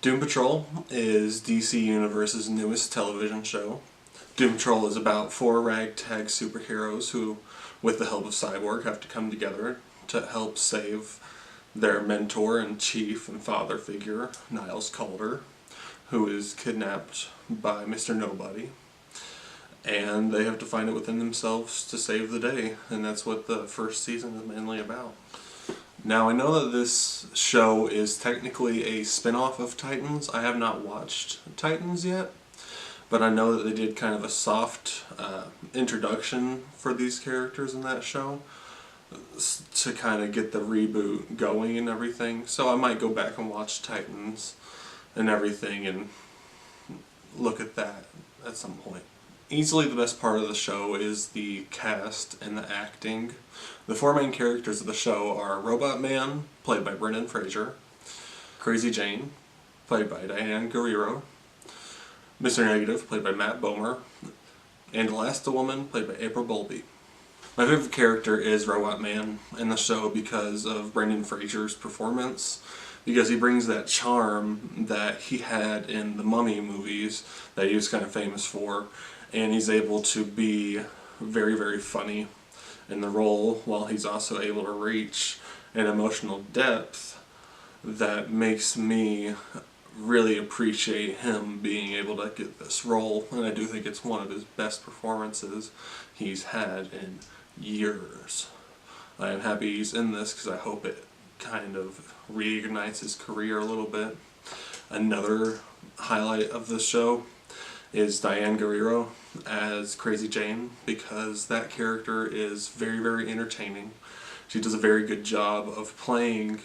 Doom Patrol is DC Universe's newest television show. Doom Patrol is about four ragtag superheroes who, with the help of Cyborg, have to come together to help save their mentor and chief and father figure, Niles Caulder, who is kidnapped by Mr. Nobody. And they have to find it within themselves to save the day, and that's what the first season is mainly about. Now, I know that this show is technically a spin-off of Titans. I have not watched Titans yet, but I know that they did kind of a soft introduction for these characters in that show to kind of get the reboot going and everything. So I might go back and watch Titans and everything and look at that at some point. Easily the best part of the show is the cast and the acting. The four main characters of the show are Robot Man, played by Brendan Fraser, Crazy Jane, played by Diane Guerrero, Mr. Negative, played by Matt Bomer, and Elasti-Woman, played by April Bowlby. My favorite character is Robot Man in the show because of Brendan Fraser's performance, because he brings that charm that he had in the Mummy movies that he was kind of famous for, and he's able to be very, very funny in the role while he's also able to reach an emotional depth that makes me really appreciate him being able to get this role, and I do think it's one of his best performances he's had in years. I am happy he's in this because I hope it kind of reignites his career a little bit. Another highlight of the show is Diane Guerrero as Crazy Jane, because that character is very, very entertaining. She does a very good job of playing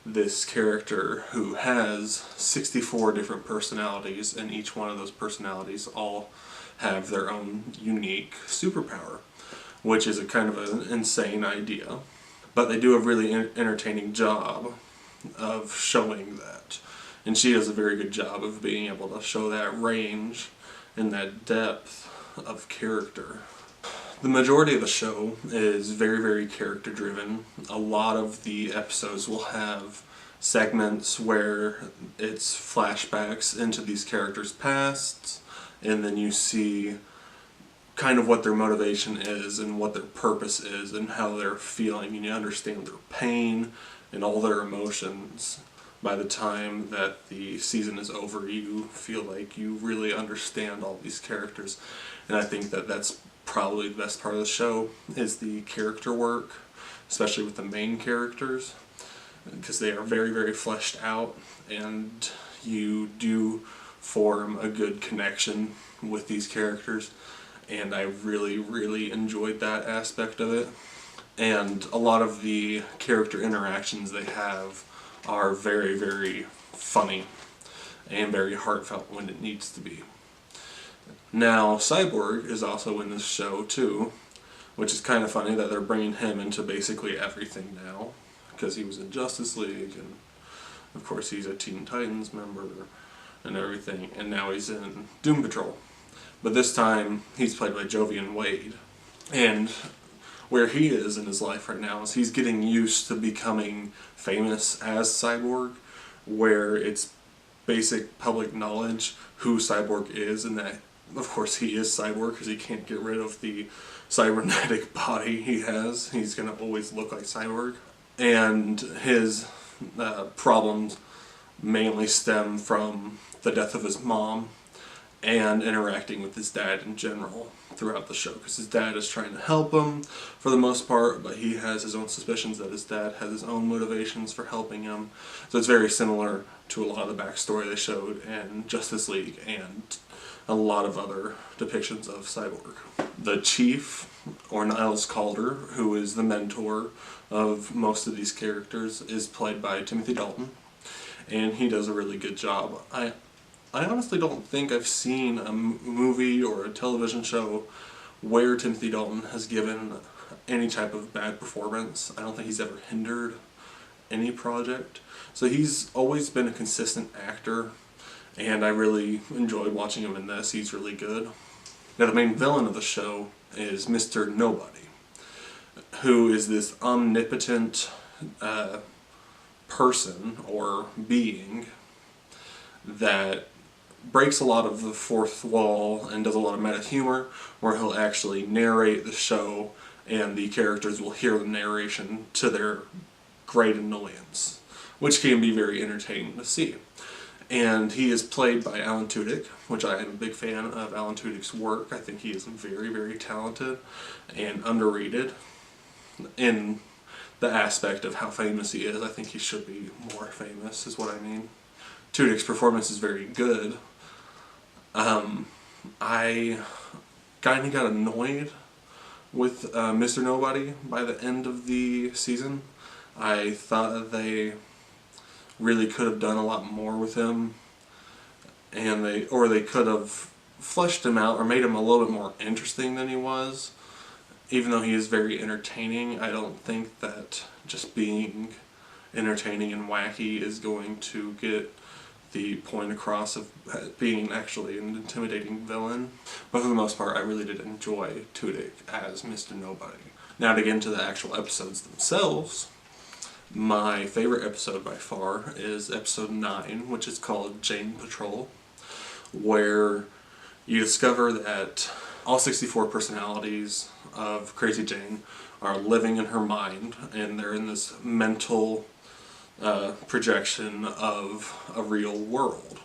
this character who has 64 different personalities, and each one of those personalities all have their own unique superpower, which is a kind of an insane idea. But they do a really entertaining job of showing that. And she does a very good job of being able to show that range and that depth of character. The majority of the show is very, very character driven. A lot of the episodes will have segments where it's flashbacks into these characters' pasts, and then you see kind of what their motivation is and what their purpose is and how they're feeling, and you understand their pain and all their emotions. By the time that the season is over, you feel like you really understand all these characters, and I think that that's probably the best part of the show is the character work, especially with the main characters, because they are very, very fleshed out, and you do form a good connection with these characters, and I really, really enjoyed that aspect of it. And a lot of the character interactions they have are very, very funny and very heartfelt when it needs to be. Now, Cyborg is also in this show too, which is kind of funny that they're bringing him into basically everything now, because he was in Justice League, and of course he's a Teen Titans member and everything, and now he's in Doom Patrol. But this time he's played by Jovian Wade, and where he is in his life right now is he's getting used to becoming famous as Cyborg, where it's basic public knowledge who Cyborg is, and that of course he is Cyborg because he can't get rid of the cybernetic body he has. He's going to always look like Cyborg, and his problems mainly stem from the death of his mom and interacting with his dad in general throughout the show, because his dad is trying to help him for the most part, but he has his own suspicions that his dad has his own motivations for helping him. So it's very similar to a lot of the backstory they showed in Justice League and a lot of other depictions of Cyborg. The Chief, or Niles Caulder, who is the mentor of most of these characters, is played by Timothy Dalton, and he does a really good job. I honestly don't think I've seen a movie or a television show where Timothy Dalton has given any type of bad performance. I don't think he's ever hindered any project. So he's always been a consistent actor, and I really enjoyed watching him in this. He's really good. Now, the main villain of the show is Mr. Nobody, who is this omnipotent person or being that breaks a lot of the fourth wall and does a lot of meta humor, where he'll actually narrate the show and the characters will hear the narration to their great annoyance, which can be very entertaining to see. And he is played by Alan Tudyk, which I am a big fan of Alan Tudyk's work. I think he is very, very talented and underrated in the aspect of how famous he is. I think he should be more famous, is what I mean. Tudyk's performance is very good. I kind of got annoyed with Mr. Nobody by the end of the season. I thought that they really could have done a lot more with him, and they could have fleshed him out or made him a little bit more interesting than he was. Even though he is very entertaining, I don't think that just being entertaining and wacky is going to get the point across of being actually an intimidating villain. But for the most part, I really did enjoy Tudyk as Mr. Nobody. Now to get into the actual episodes themselves, my favorite episode by far is episode 9, which is called Jane Patrol, where you discover that all 64 personalities of Crazy Jane are living in her mind, and they're in this mental projection of a real world.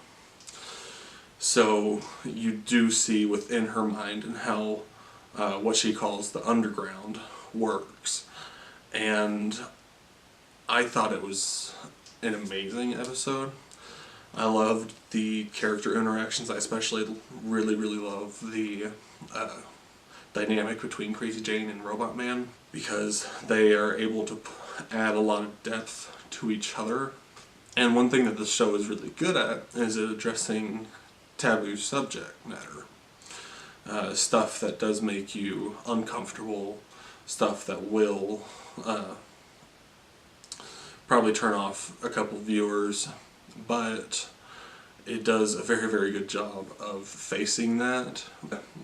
So you do see within her mind and how what she calls the underground works. And I thought it was an amazing episode. I loved the character interactions. I especially really love the dynamic between Crazy Jane and Robot Man, because they are able to add a lot of depth to each other. And one thing that the show is really good at is addressing taboo subject matter. Stuff that does make you uncomfortable, stuff that will probably turn off a couple viewers, but it does a very good job of facing that,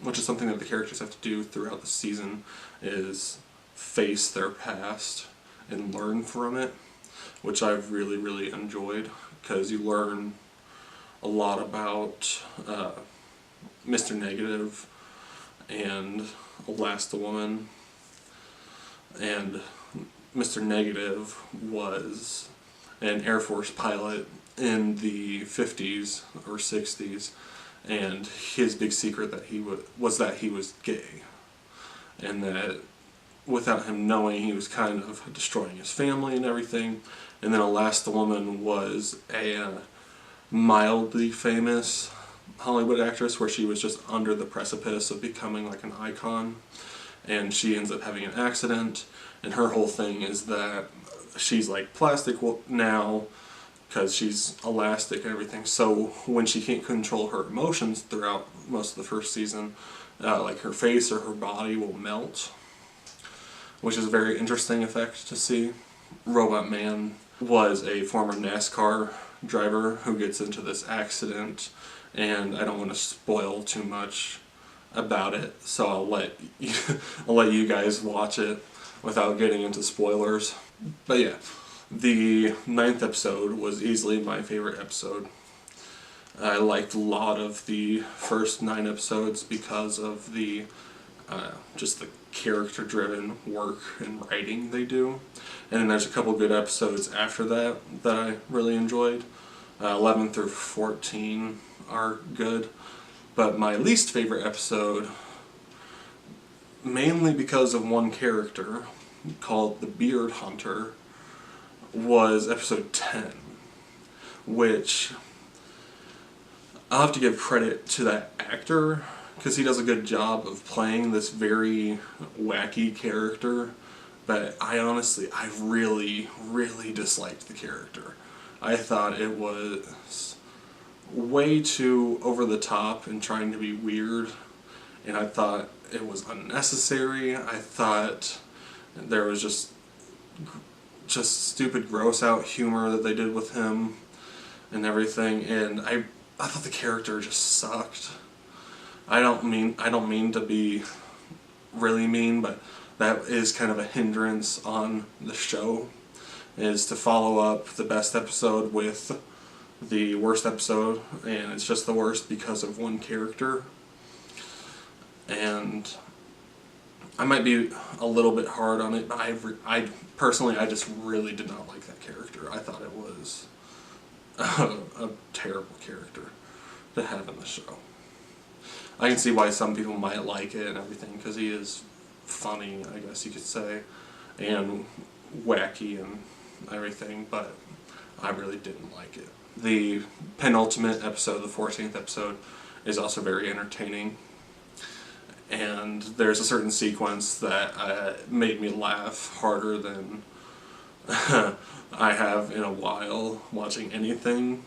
which is something that the characters have to do throughout the season, is face their past and learn from it, which I've really enjoyed, because you learn a lot about Mr. Negative and Elasti-Woman. And Mr. Negative was an Air Force pilot in the 50s or 60s, and his big secret that he was that he was gay, and that without him knowing, he was kind of destroying his family and everything. And then Elasti-Woman was a mildly famous Hollywood actress, where she was just under the precipice of becoming like an icon, and she ends up having an accident, and her whole thing is that she's like plastic now because she's elastic and everything, so when she can't control her emotions throughout most of the first season, like her face or her body will melt, which is a very interesting effect to see. Robot Man was a former NASCAR driver who gets into this accident, and I don't want to spoil too much about it, so I'll let you guys watch it without getting into spoilers. But yeah, the 9th episode was easily my favorite episode. I liked a lot of the first 9 episodes because of the just the character-driven work and writing they do. And then there's a couple good episodes after that that I really enjoyed. 11 through 14 are good. But my least favorite episode, mainly because of one character called the Beard Hunter, was episode 10, which I'll have to give credit to that actor, because he does a good job of playing this very wacky character, but I really disliked the character. I thought it was way too over the top and trying to be weird, and I thought it was unnecessary. I thought there was just stupid gross out humor that they did with him and everything, and I thought the character just sucked. I don't mean to be really mean, but that is kind of a hindrance on the show, is to follow up the best episode with the worst episode, and it's just the worst because of one character. And I might be a little bit hard on it, but I personally, I just really did not like that character. I thought it was a terrible character to have in the show. I can see why some people might like it and everything, because he is funny, I guess you could say, and wacky and everything, but I really didn't like it. The penultimate episode, the 14th episode, is also very entertaining, and there's a certain sequence that made me laugh harder than I have in a while watching anything.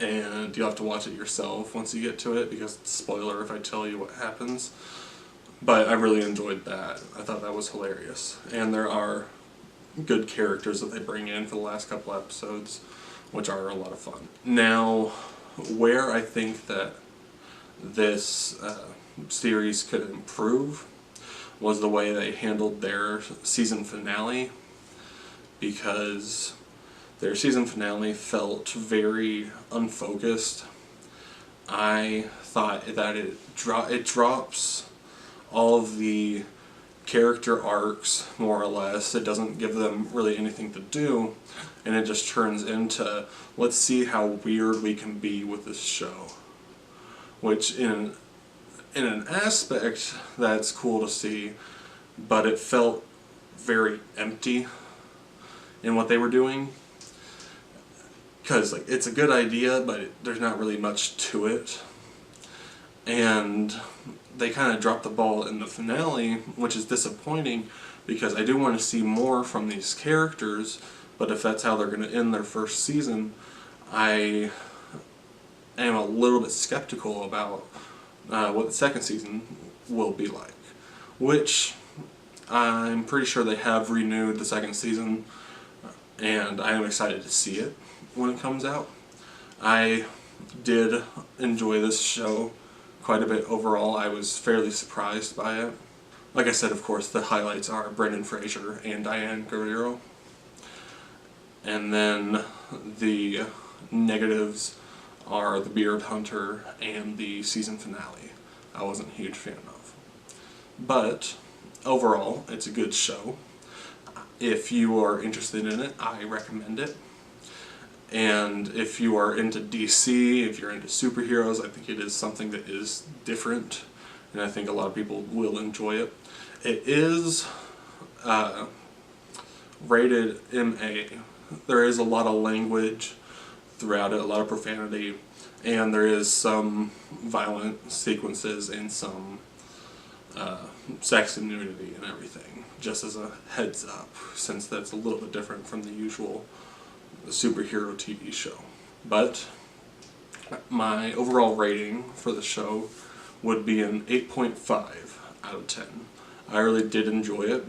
And you have to watch it yourself once you get to it, because spoiler if I tell you what happens. But I really enjoyed that. I thought that was hilarious. And there are good characters that they bring in for the last couple episodes, which are a lot of fun. Now, where I think that this series could improve was the way they handled their season finale, because their season finale felt very unfocused. I thought that it drops all of the character arcs, more or less. It doesn't give them really anything to do, and it just turns into, let's see how weird we can be with this show. Which in an aspect, that's cool to see, but it felt very empty in what they were doing. Because like, it's a good idea, but there's not really much to it. And they kind of dropped the ball in the finale, which is disappointing, because I do want to see more from these characters, but if that's how they're going to end their first season, I am a little bit skeptical about what the second season will be like. Which, I'm pretty sure they have renewed the second season, and I am excited to see it when it comes out. I did enjoy this show quite a bit overall. I was fairly surprised by it. Like I said, of course, the highlights are Brendan Fraser and Diane Guerrero. And then the negatives are the Beard Hunter and the season finale. I wasn't a huge fan of. But overall, it's a good show. If you are interested in it, I recommend it. And if you are into DC, if you're into superheroes, I think it is something that is different, and I think a lot of people will enjoy it. It is rated MA. There is a lot of language throughout it, a lot of profanity, and there is some violent sequences and some sex and nudity and everything, just as a heads up, since that's a little bit different from the usual superhero TV show. But my overall rating for the show would be an 8.5 out of 10. I really did enjoy it.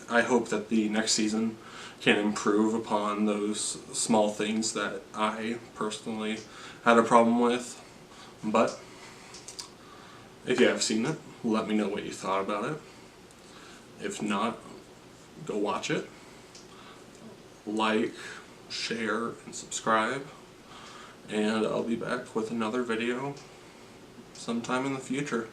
I hope that the next season can improve upon those small things that I personally had a problem with. But if you have seen it, let me know what you thought about it. If not, go watch it. Like, share, and subscribe, and I'll be back with another video sometime in the future.